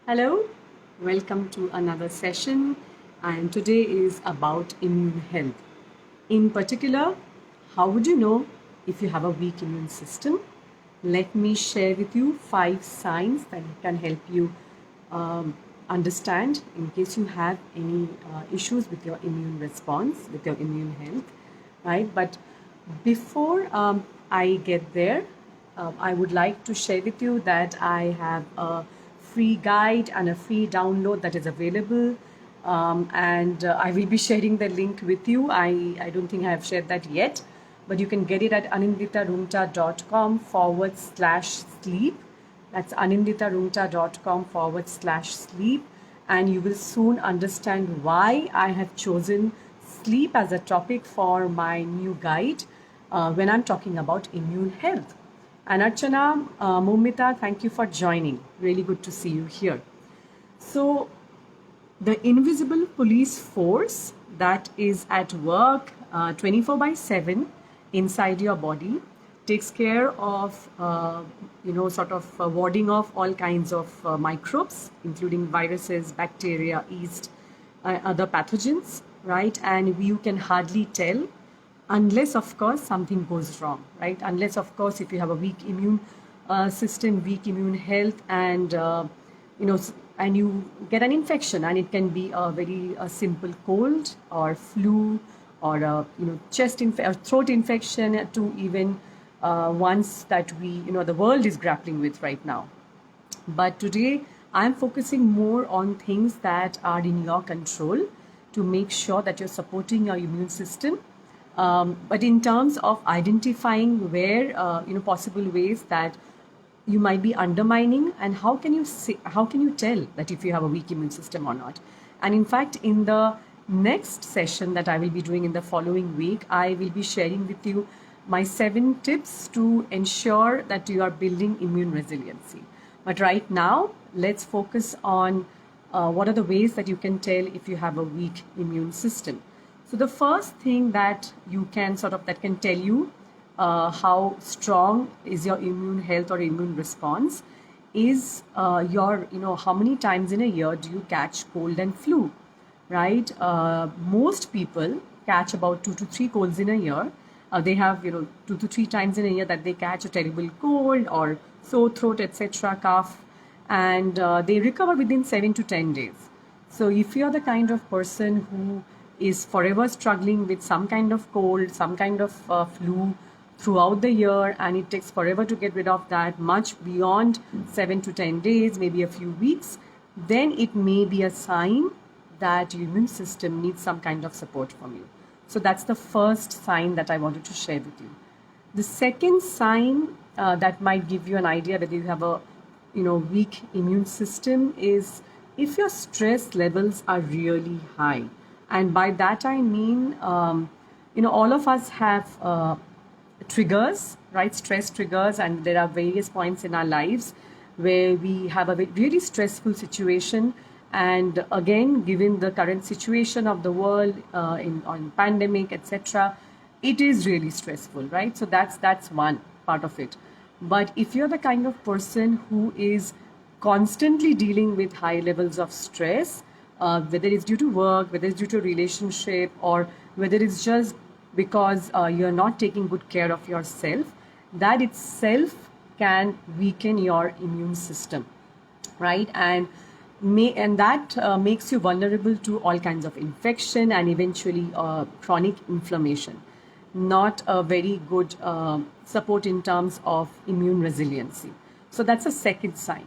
Hello, welcome to another session, and today is about immune health. In particular, how would you know if you have a weak immune system? Let me share with you 5 signs that can help you understand in case you have any issues with your immune response, with your immune health, right? But before I get there, I would like to share with you that I have a free guide and a free download that is available. And I will be sharing the link with you. I don't think I have shared that yet, but you can get it at anindita.com/sleep. That's anindita.com/sleep. And you will soon understand why I have chosen sleep as a topic for my new guide when I'm talking about immune health. And Archana, Momita, thank you for joining. Really good to see you here. So, the invisible police force that is at work 24 by 7 inside your body takes care of warding off all kinds of microbes, including viruses, bacteria, yeast, other pathogens, right? And you can hardly tell unless of course something goes wrong, right? Unless of course if you have a weak immune system, weak immune health, and and you get an infection, and it can be a very simple cold or flu or or throat infection, to even ones that the world is grappling with right now. But today I'm focusing more on things that are in your control to make sure that you're supporting your immune system. But in terms of identifying where possible ways that you might be undermining, and how can you tell that if you have a weak immune system or not. And in fact, in the next session that I will be doing in the following week, I will be sharing with you my 7 tips to ensure that you are building immune resiliency. But right now, let's focus on what are the ways that you can tell if you have a weak immune system. So the first thing that you can that can tell you how strong is your immune health or immune response is how many times in a year do you catch cold and flu, right? Most people catch about 2 to 3 colds in a year. They have 2 to 3 times in a year that they catch a terrible cold or sore throat, etc., cough, and they recover within 7 to 10 days. So if you're the kind of person who is forever struggling with some kind of cold, some kind of flu throughout the year, and it takes forever to get rid of that, much beyond 7 to 10 days, maybe a few weeks, then it may be a sign that your immune system needs some kind of support from you. So that's the first sign that I wanted to share with you. The second sign that might give you an idea that you have a weak immune system is if your stress levels are really high. And by that I mean, all of us have triggers, right? Stress triggers, and there are various points in our lives where we have a really stressful situation. And again, given the current situation of the world on pandemic, etc., it is really stressful, right? So that's one part of it. But if you're the kind of person who is constantly dealing with high levels of stress, whether it's due to work, whether it's due to relationship, or whether it's just because you're not taking good care of yourself, that itself can weaken your immune system, right? And that makes you vulnerable to all kinds of infection and eventually chronic inflammation. Not a very good support in terms of immune resiliency. So that's a second sign.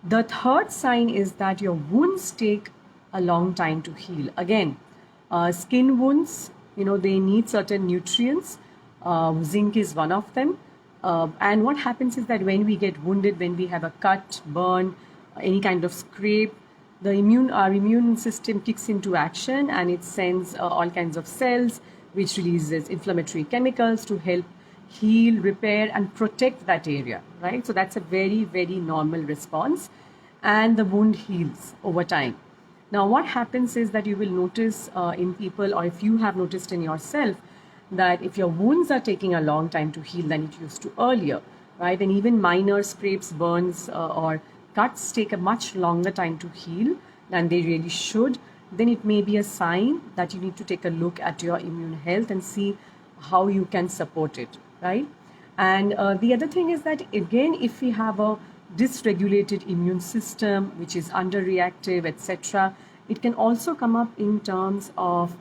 The third sign is that your wounds take a long time to heal. Again, skin wounds, they need certain nutrients. Zinc is one of them. And what happens is that when we get wounded, when we have a cut, burn, any kind of scrape, our immune system kicks into action, and it sends all kinds of cells, which releases inflammatory chemicals to help heal, repair, and protect that area, right? So that's a very, very normal response, and the wound heals over time. Now, what happens is that you will notice in people, or if you have noticed in yourself, that if your wounds are taking a long time to heal than it used to earlier, right? And even minor scrapes, burns, or cuts take a much longer time to heal than they really should, then it may be a sign that you need to take a look at your immune health and see how you can support it, right? And the other thing is that, again, if we have a dysregulated immune system, which is underreactive, etc., it can also come up in terms of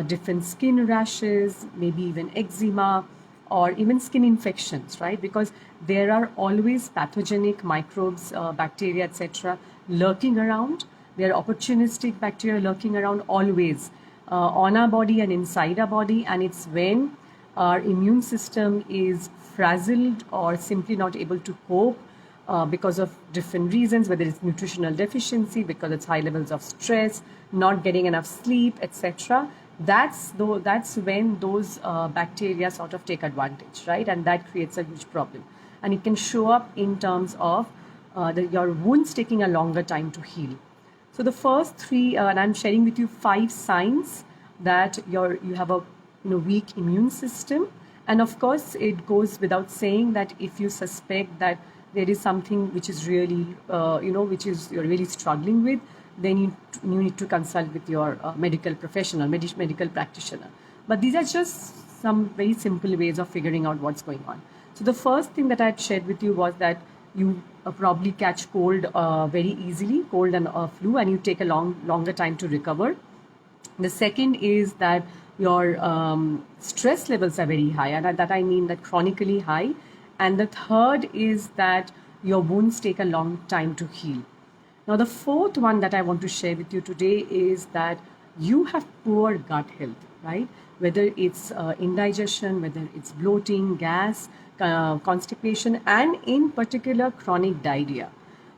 different skin rashes, maybe even eczema, or even skin infections, right? Because there are always pathogenic microbes, bacteria, etc., lurking around. There are opportunistic bacteria lurking around always on our body and inside our body. And it's when our immune system is frazzled or simply not able to cope because of different reasons, whether it's nutritional deficiency, because it's high levels of stress, not getting enough sleep, etc. That's when those bacteria sort of take advantage, right? And that creates a huge problem. And it can show up in terms of your wounds taking a longer time to heal. So the first three, and I'm sharing with you 5 signs that you have a weak immune system. And of course, it goes without saying that if you suspect that there is something which is really, which is you're really struggling with, then you need to consult with your medical professional, medical practitioner. But these are just some very simple ways of figuring out what's going on. So the first thing that I had shared with you was that you probably catch cold very easily, cold and flu, and you take a longer time to recover. The second is that your stress levels are very high, and that I mean that chronically high. And the third is that your wounds take a long time to heal. Now, the fourth one that I want to share with you today is that you have poor gut health, right? Whether it's indigestion, whether it's bloating, gas, constipation, and in particular chronic diarrhea.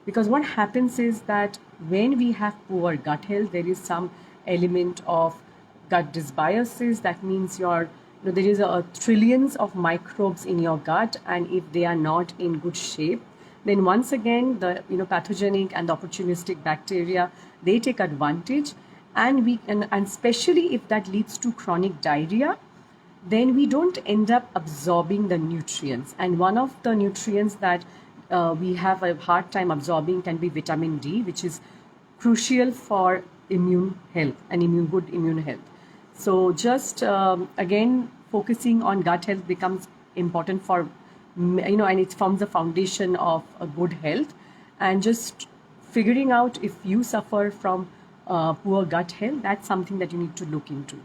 Because what happens is that when we have poor gut health, there is some element of gut dysbiosis. That means there is trillions of microbes in your gut, and if they are not in good shape, then once again the pathogenic and the opportunistic bacteria, they take advantage, and especially if that leads to chronic diarrhea, then we don't end up absorbing the nutrients. And one of the nutrients that we have a hard time absorbing can be vitamin D, which is crucial for immune health and good immune health. So just again, focusing on gut health becomes important for and it forms the foundation of a good health. And just figuring out if you suffer from poor gut health, that's something that you need to look into.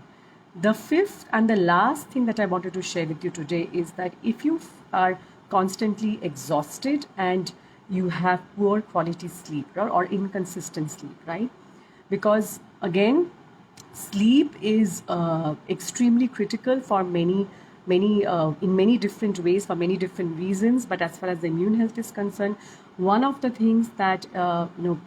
The fifth and the last thing that I wanted to share with you today is that if you are constantly exhausted and you have poor quality sleep or inconsistent sleep, right? Because again, sleep is extremely critical for in many different ways, for many different reasons. But as far as the immune health is concerned, one of the things that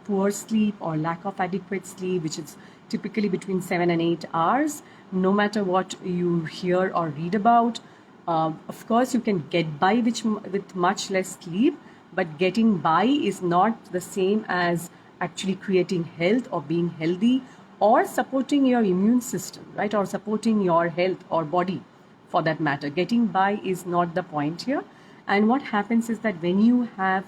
poor sleep or lack of adequate sleep, which is typically between 7 and 8 hours, no matter what you hear or read about, of course you can get by with much less sleep, but getting by is not the same as actually creating health or being healthy or supporting your immune system, right? Or supporting your health or body for that matter. Getting by is not the point here. And what happens is that when you have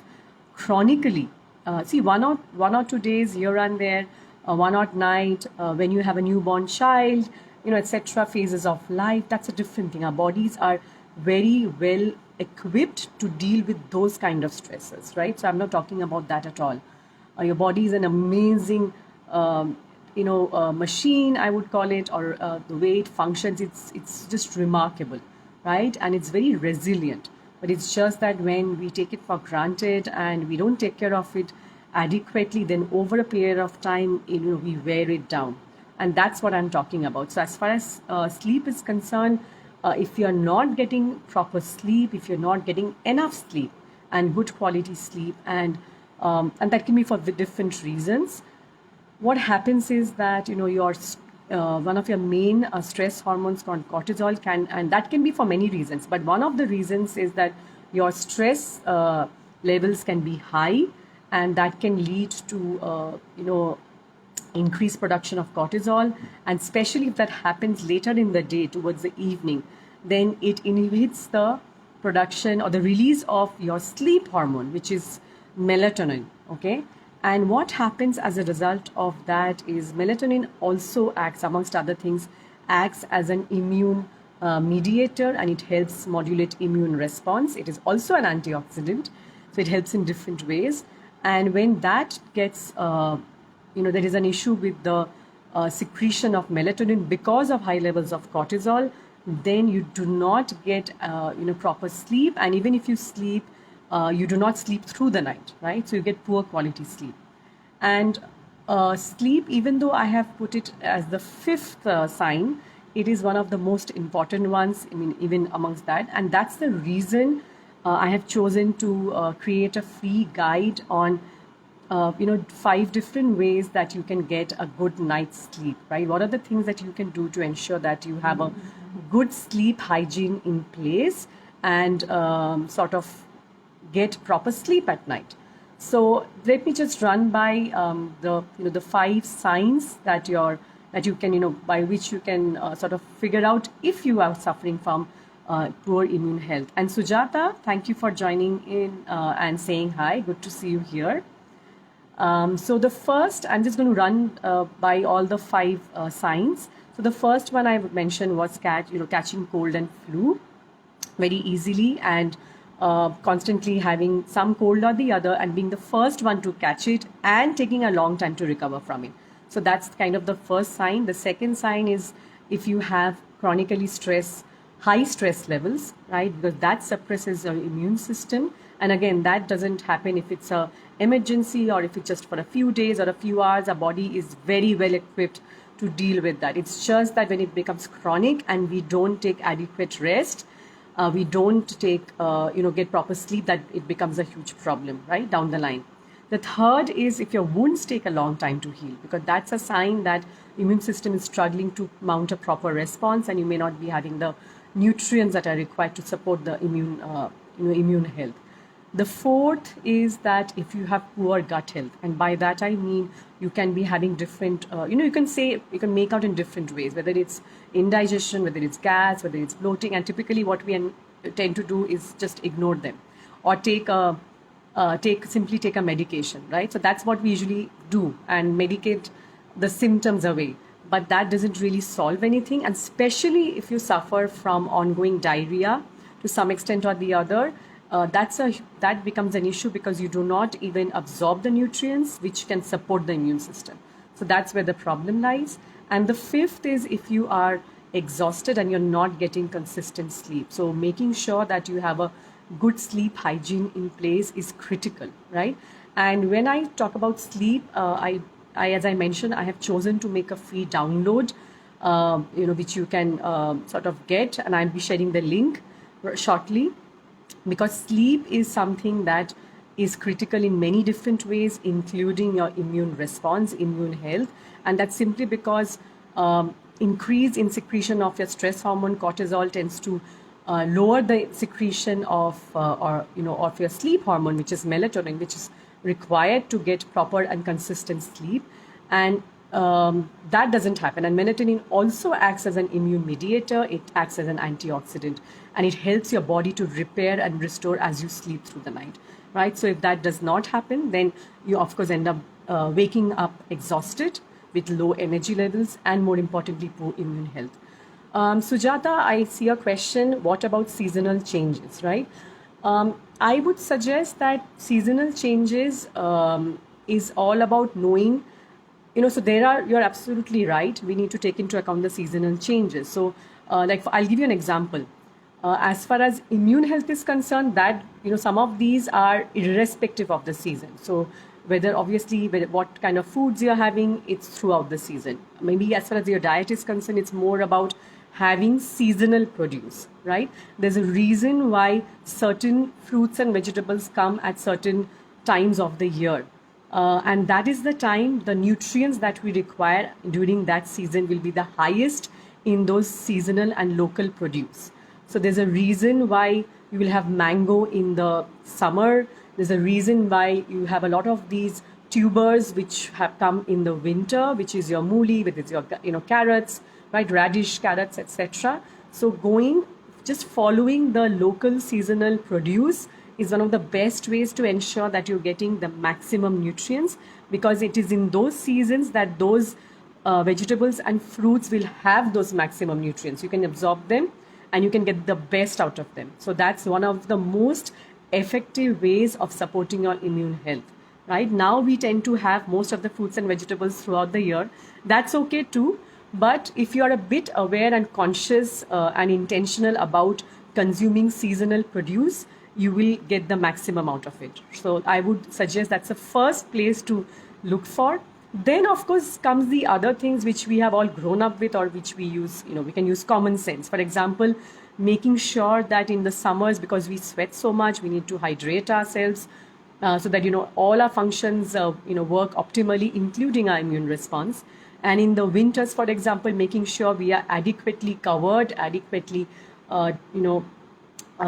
chronically, one or 2 days here and there, one odd night, when you have a newborn child, etc., phases of life, that's a different thing. Our bodies are very well equipped to deal with those kind of stresses, right? So I'm not talking about that at all. Your body is an amazing machine, I would call it, or the way it functions, it's just remarkable, right? And it's very resilient. But it's just that when we take it for granted and we don't take care of it adequately, then over a period of time, we wear it down. And that's what I'm talking about. So as far as sleep is concerned, if you're not getting proper sleep, if you're not getting enough sleep and good quality sleep, and that can be for different reasons, what happens is that your one of your main stress hormones called cortisol and that can be for many reasons, but one of the reasons is that your stress levels can be high, and that can lead to increased production of cortisol. And especially if that happens later in the day towards the evening, then it inhibits the production or the release of your sleep hormone, which is melatonin, Okay, and what happens as a result of that is melatonin also acts, amongst other things, acts as an immune mediator, and it helps modulate immune response. It is also an antioxidant, so it helps in different ways. And when that gets there is an issue with the secretion of melatonin because of high levels of cortisol, then you do not get proper sleep, and even if you sleep, you do not sleep through the night, right? So you get poor quality sleep. And sleep, even though I have put it as the fifth sign, it is one of the most important ones, I mean, even amongst that. And that's the reason I have chosen to create a free guide on 5 different ways that you can get a good night's sleep, right? What are the things that you can do to ensure that you have a good sleep hygiene in place and sort of get proper sleep at night? So let me just run by the 5 signs that you can by which you can sort of figure out if you are suffering from poor immune health. And Sujata, thank you for joining in and saying hi. Good to see you here. So the first, I'm just going to run by all the 5 signs. So the first one I mentioned was catching cold and flu very easily, and constantly having some cold or the other, and being the first one to catch it and taking a long time to recover from it. So that's kind of the first sign. The second sign is if you have chronically high stress levels, right? Because that suppresses your immune system. And again, that doesn't happen if it's a emergency or if it's just for a few days or a few hours. Our body is very well equipped to deal with that. It's just that when it becomes chronic and we don't take adequate rest, we don't get proper sleep, that it becomes a huge problem, right, down the line. The third is if your wounds take a long time to heal, because that's a sign that immune system is struggling to mount a proper response, and you may not be having the nutrients that are required to support the immune health. The fourth is that if you have poor gut health, and by that I mean you can be having different, you can make out in different ways, whether it's indigestion, whether it's gas, whether it's bloating, and typically what we tend to do is just ignore them or simply take a medication, right? So that's what we usually do, and medicate the symptoms away. But that doesn't really solve anything, and especially if you suffer from ongoing diarrhea to some extent or the other, that becomes an issue because you do not even absorb the nutrients which can support the immune system. So that's where the problem lies. And the fifth is if you are exhausted and you're not getting consistent sleep. So making sure that you have a good sleep hygiene in place is critical, right? And when I talk about sleep, as I mentioned, I have chosen to make a free download, which you can sort of get, and I'll be sharing the link shortly. Because sleep is something that is critical in many different ways, including your immune response, immune health. And that's simply because increase in secretion of your stress hormone, cortisol, tends to lower the secretion of your sleep hormone, which is melatonin, which is required to get proper and consistent sleep. And that doesn't happen. And melatonin also acts as an immune mediator. It acts as an antioxidant, and it helps your body to repair and restore as you sleep through the night, right? So if that does not happen, then you of course end up waking up exhausted with low energy levels and, more importantly, poor immune health. Sujata, I see a question. What about seasonal changes, right? I would suggest that seasonal changes is all about knowing, so you're absolutely right. We need to take into account the seasonal changes. So I'll give you an example. As far as immune health is concerned, that, some of these are irrespective of the season. So what kind of foods you're having, it's throughout the season. Maybe as far as your diet is concerned, it's more about having seasonal produce, right? There's a reason why certain fruits and vegetables come at certain times of the year. And that is the time the nutrients that we require during that season will be the highest in those seasonal and local produce. So there's a reason why you will have mango in the summer. There's a reason why you have a lot of these tubers which have come in the winter, which is your mooli, which is your carrots, right, radish, carrots, etc. So just following the local seasonal produce is one of the best ways to ensure that you're getting the maximum nutrients, because it is in those seasons that those vegetables and fruits will have those maximum nutrients. You can absorb them and you can get the best out of them. So that's one of the most effective ways of supporting your immune health. Right now, we tend to have most of the fruits and vegetables throughout the year. That's okay too. But if you are a bit aware and conscious and intentional about consuming seasonal produce, you will get the maximum out of it. So I would suggest that's the first place to look for. Then, of course, comes the other things which we have all grown up with, or which we use, we can use common sense. For example, making sure that in the summers, because we sweat so much, we need to hydrate ourselves so that, all our functions, work optimally, including our immune response. And in the winters, for example, making sure we are adequately covered,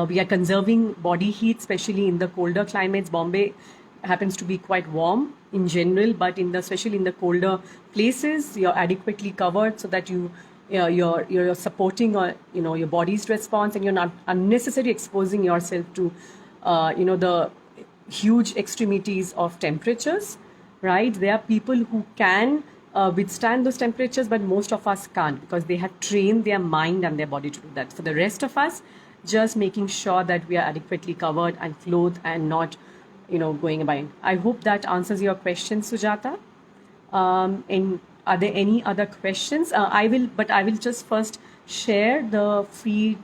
we are conserving body heat, especially in the colder climates. Bombay happens to be quite warm in general, but especially in the colder places, you're adequately covered so that you're supporting your body's response, and you're not unnecessarily exposing yourself to the huge extremities of temperatures. Right? There are people who can withstand those temperatures, but most of us can't, because they have trained their mind and their body to do that. For the rest of us, just making sure that we are adequately covered and clothed and not going by. I hope that answers your question, Sujata. And are there any other questions? I will just first share the free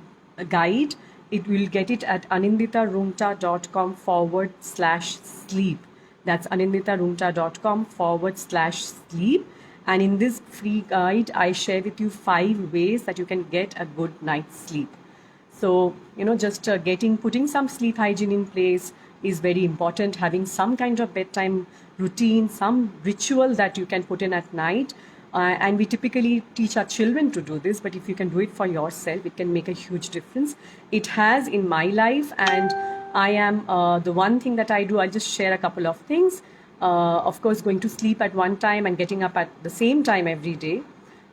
guide. It will get it at anindita.roongta.com/sleep. That's anindita.roongta.com/sleep. And in this free guide, I share with you 5 ways that you can get a good night's sleep. So, just putting some sleep hygiene in place is very important. Having some kind of bedtime routine, some ritual that you can put in at night. And we typically teach our children to do this, but if you can do it for yourself, it can make a huge difference. It has in my life, and I am the one thing that I do, I'll just share a couple of things. Of course, going to sleep at one time and getting up at the same time every day.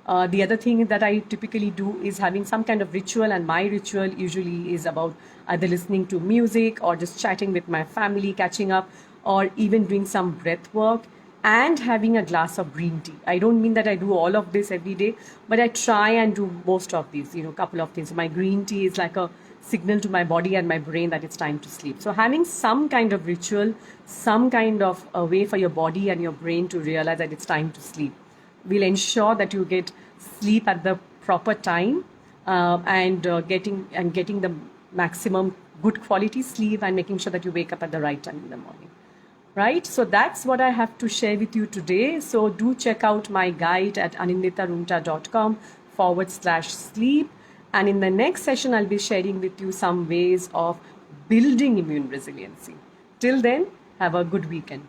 The other thing that I typically do is having some kind of ritual, and my ritual usually is about either listening to music or just chatting with my family, catching up, or even doing some breath work and having a glass of green tea. I don't mean that I do all of this every day, but I try and do most of these, couple of things. My green tea is like a signal to my body and my brain that it's time to sleep. So having some kind of ritual, some kind of a way for your body and your brain to realize that it's time to sleep will ensure that you get sleep at the proper time, and getting the maximum good quality sleep, and making sure that you wake up at the right time in the morning. Right? So that's what I have to share with you today. So do check out my guide at anindita.roongta.com/sleep. And in the next session, I'll be sharing with you some ways of building immune resiliency. Till then, have a good weekend.